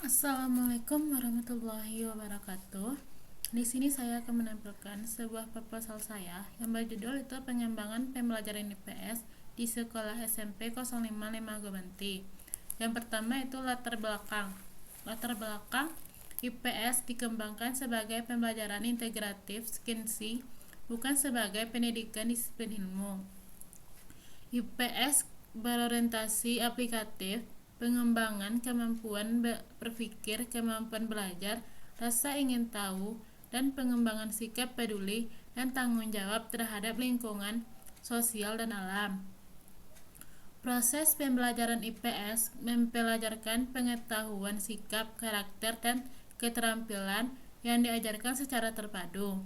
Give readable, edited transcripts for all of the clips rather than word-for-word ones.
Assalamualaikum warahmatullahi wabarakatuh. Di sini saya akan menampilkan sebuah proposal saya yang berjudul itu pengembangan pembelajaran IPS di sekolah SMP 055 Gobanti. Yang pertama itu latar belakang. Latar belakang IPS dikembangkan sebagai pembelajaran integratif skinsi, bukan sebagai pendidikan disiplin ilmu. IPS berorientasi aplikatif, pengembangan kemampuan berpikir, kemampuan belajar, rasa ingin tahu, dan pengembangan sikap peduli dan tanggung jawab terhadap lingkungan, sosial, dan alam. Proses pembelajaran IPS mempelajarkan pengetahuan sikap, karakter, dan keterampilan yang diajarkan secara terpadu.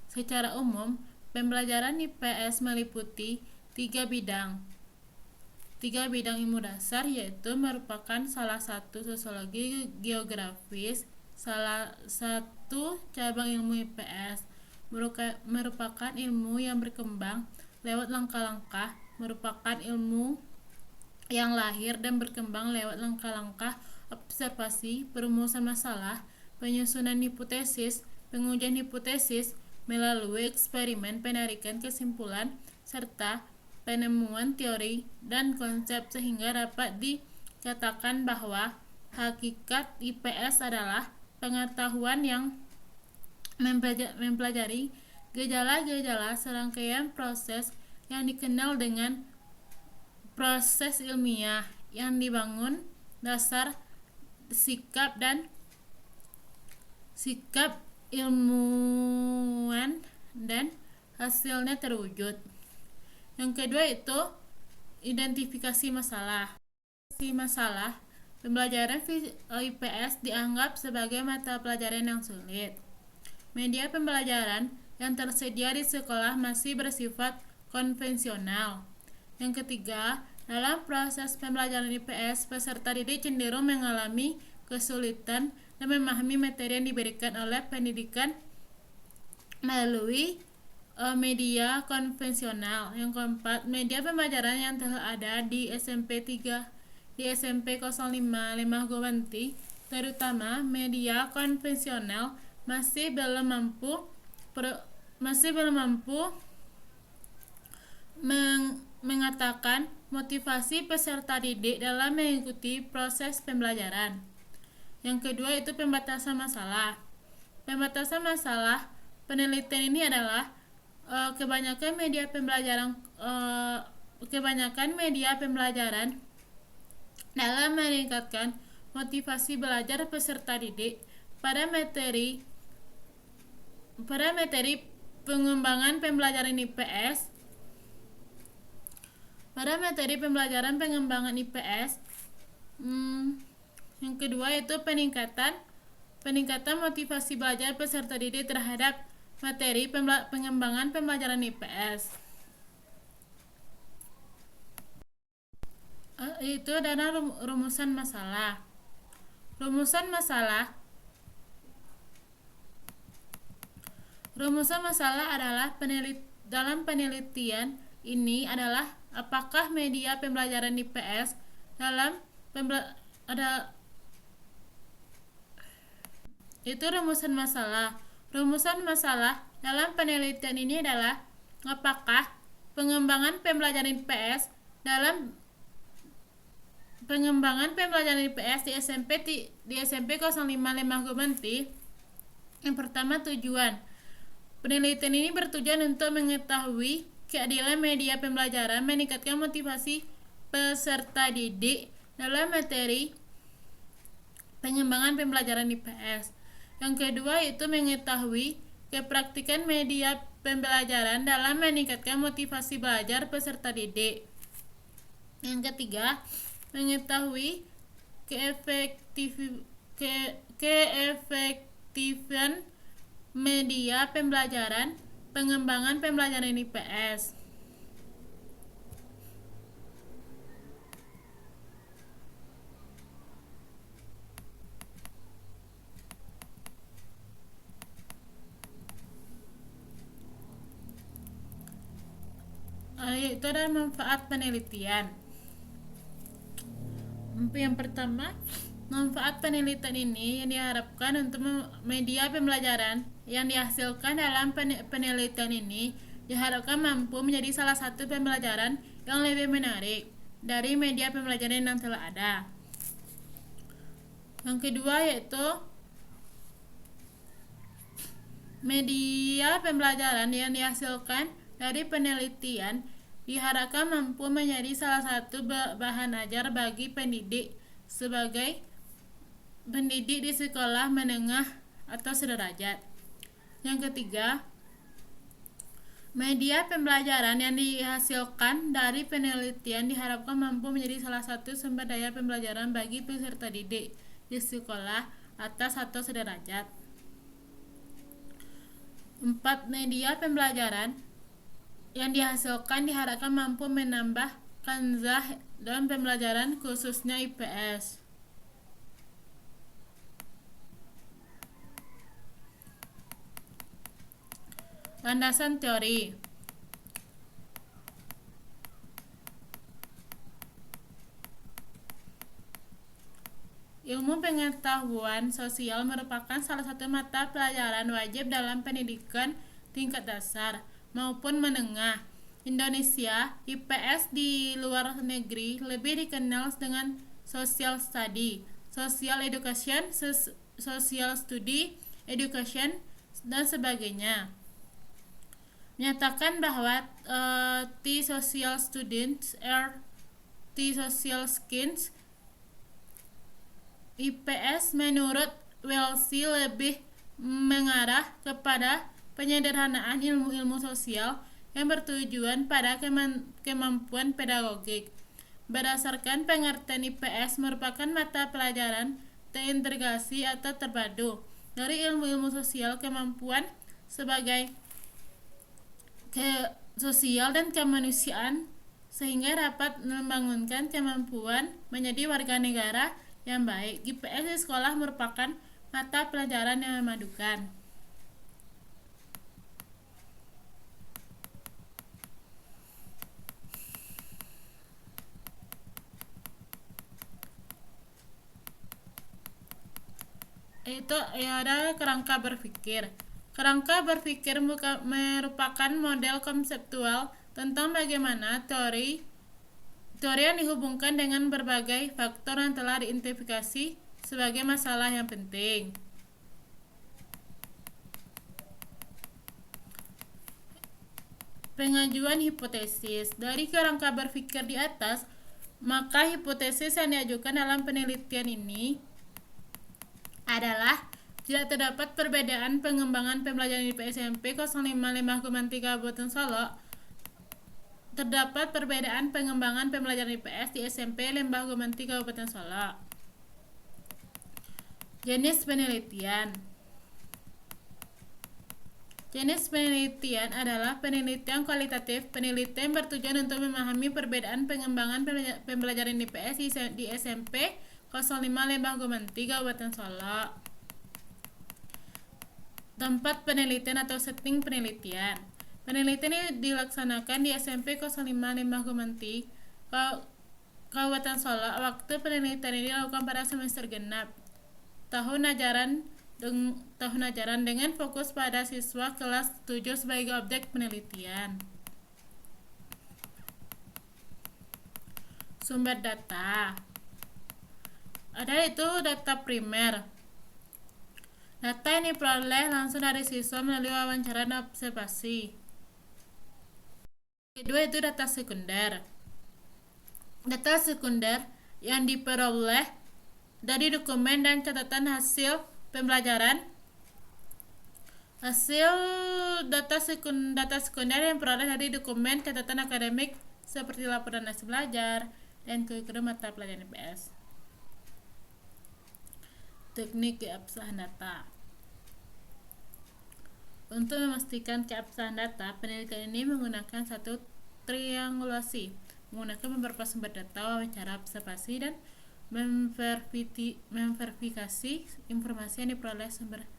Secara umum, pembelajaran IPS meliputi tiga bidang ilmu dasar, yaitu merupakan salah satu sosiologi geografis, salah satu cabang ilmu IPS, merupakan ilmu yang berkembang lewat langkah-langkah, merupakan ilmu yang lahir dan berkembang lewat langkah-langkah observasi, perumusan masalah, penyusunan hipotesis, pengujian hipotesis melalui eksperimen, penarikan kesimpulan, serta penemuan teori dan konsep, sehingga dapat dikatakan bahwa hakikat IPS adalah pengetahuan yang mempelajari gejala-gejala serangkaian proses yang dikenal dengan proses ilmiah yang dibangun dasar sikap ilmuwan dan hasilnya terwujud. Yang kedua itu identifikasi masalah. Pembelajaran IPS dianggap sebagai mata pelajaran yang sulit. Media pembelajaran yang tersedia di sekolah masih bersifat konvensional. Yang ketiga, dalam proses pembelajaran IPS, peserta didik cenderung mengalami kesulitan dan memahami materi yang diberikan oleh pendidikan melalui media konvensional. Yang keempat, media pembelajaran yang telah ada di SMP 055 Gobanti, terutama media konvensional, masih belum mampu mengatakan motivasi peserta didik dalam mengikuti proses pembelajaran. Yang kedua itu pembatasan masalah. Pembatasan masalah penelitian ini adalah kebanyakan media pembelajaran dalam meningkatkan motivasi belajar peserta didik pada materi pengembangan pembelajaran IPS. Yang kedua itu peningkatan motivasi belajar peserta didik terhadap materi pengembangan pembelajaran IPS. Itu adalah rumusan masalah. Rumusan masalah adalah dalam penelitian ini adalah apakah media pembelajaran IPS itu rumusan masalah. Rumusan masalah dalam penelitian ini adalah apakah pengembangan pembelajaran IPS di SMP 055 Gobanti. Yang pertama, tujuan. Penelitian ini bertujuan untuk mengetahui keadilan media pembelajaran, meningkatkan motivasi peserta didik dalam materi pengembangan pembelajaran IPS. Yang kedua itu mengetahui kepraktikan media pembelajaran dalam meningkatkan motivasi belajar peserta didik. Yang ketiga, mengetahui keefektifan media pembelajaran pengembangan pembelajaran IPS. Yaitu adalah manfaat penelitian. Yang pertama, Manfaat penelitian ini yang diharapkan untuk media pembelajaran yang dihasilkan dalam penelitian ini diharapkan mampu menjadi salah satu pembelajaran yang lebih menarik dari media pembelajaran yang telah ada. Yang kedua yaitu media pembelajaran yang dihasilkan dari penelitian diharapkan mampu menjadi salah satu bahan ajar bagi pendidik sebagai pendidik di sekolah menengah atau sederajat. Yang ketiga, media pembelajaran yang dihasilkan dari penelitian diharapkan mampu menjadi salah satu sumber daya pembelajaran bagi peserta didik di sekolah atas atau sederajat. 4. Media pembelajaran yang dihasilkan diharapkan mampu menambah kanzah dalam pembelajaran khususnya IPS. Landasan teori. Ilmu pengetahuan sosial merupakan salah satu mata pelajaran wajib dalam pendidikan tingkat dasar maupun menengah. Indonesia, IPS di luar negeri lebih dikenal dengan social study, social education, social study, education, dan sebagainya. Menyatakan bahwa T-social students are T-social skills. IPS menurut Welsi lebih mengarah kepada penyederhanaan ilmu-ilmu sosial yang bertujuan pada kemampuan pedagogik. Berdasarkan pengertian IPS merupakan mata pelajaran terintegrasi atau terpadu dari ilmu-ilmu sosial kemampuan sebagai sosial dan kemanusiaan sehingga dapat membangunkan kemampuan menjadi warga negara yang baik. IPS di sekolah merupakan mata pelajaran yang memadukan. Itu ada kerangka berpikir. Kerangka berpikir merupakan model konseptual tentang bagaimana teori yang dihubungkan dengan berbagai faktor yang telah diidentifikasi sebagai masalah yang penting. Pengajuan hipotesis. Dari kerangka berpikir di atas, maka hipotesis yang diajukan dalam penelitian ini adalah tidak terdapat perbedaan pengembangan pembelajaran di SMP 055 Kabupaten Solok. Terdapat perbedaan pengembangan pembelajaran IPS di SMP Lembah Gumanti Kabupaten Solok. Jenis penelitian. Jenis penelitian adalah penelitian kualitatif. Penelitian bertujuan untuk memahami perbedaan pengembangan pembelajaran IPS di SMP 05 Lembah Gumanti Kabupaten Solok. Tempat penelitian atau setting penelitian. Penelitian ini dilaksanakan di SMP 05 Lembah Gumanti Kabupaten Solok. Waktu penelitian ini dilakukan pada semester genap tahun ajaran dengan fokus pada siswa kelas 7 sebagai objek penelitian. Sumber data. Ada itu data primer. Data ini diperoleh langsung dari siswa melalui wawancara dan observasi. Kedua itu data sekunder. Data sekunder yang diperoleh dari dokumen dan catatan hasil pembelajaran. Hasil data sekunder yang diperoleh dari dokumen catatan akademik seperti laporan hasil belajar dan kurikulum mata pelajaran IPS. Teknik keabsahan data. Untuk memastikan keabsahan data, penelitian ini menggunakan satu triangulasi, menggunakan beberapa sumber data, wawancara, observasi, dan memverifikasi informasi yang diperoleh sumber.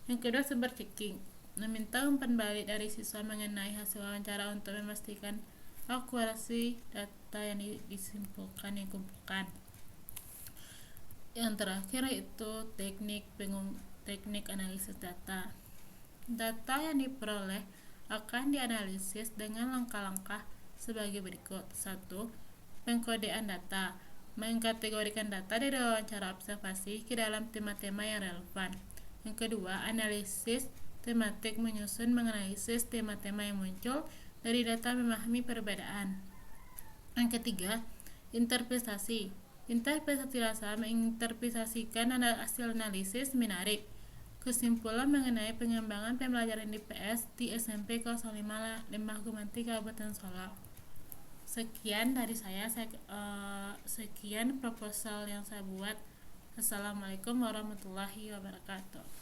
Yang kedua, sumber checking, meminta umpan balik dari siswa mengenai hasil wawancara untuk memastikan akurasi data yang dikumpulkan. Yang terakhir itu teknik analisis data. Data yang diperoleh akan dianalisis dengan langkah-langkah sebagai berikut. 1. Pengkodean data. Mengkategorikan data dari wawancara observasi ke dalam tema-tema yang relevan. Yang kedua, analisis tematik, menyusun menganalisis tema-tema yang muncul dari data, memahami perbedaan. Yang ketiga, interpretasi. Interpretasi rasa menginterpretasikan hasil analisis menarik kesimpulan mengenai pengembangan pembelajaran IPS di SMP kelas 5 Lembah Gumanti, Kabupaten Solok. Sekian dari saya, sekian proposal yang saya buat. Assalamualaikum warahmatullahi wabarakatuh.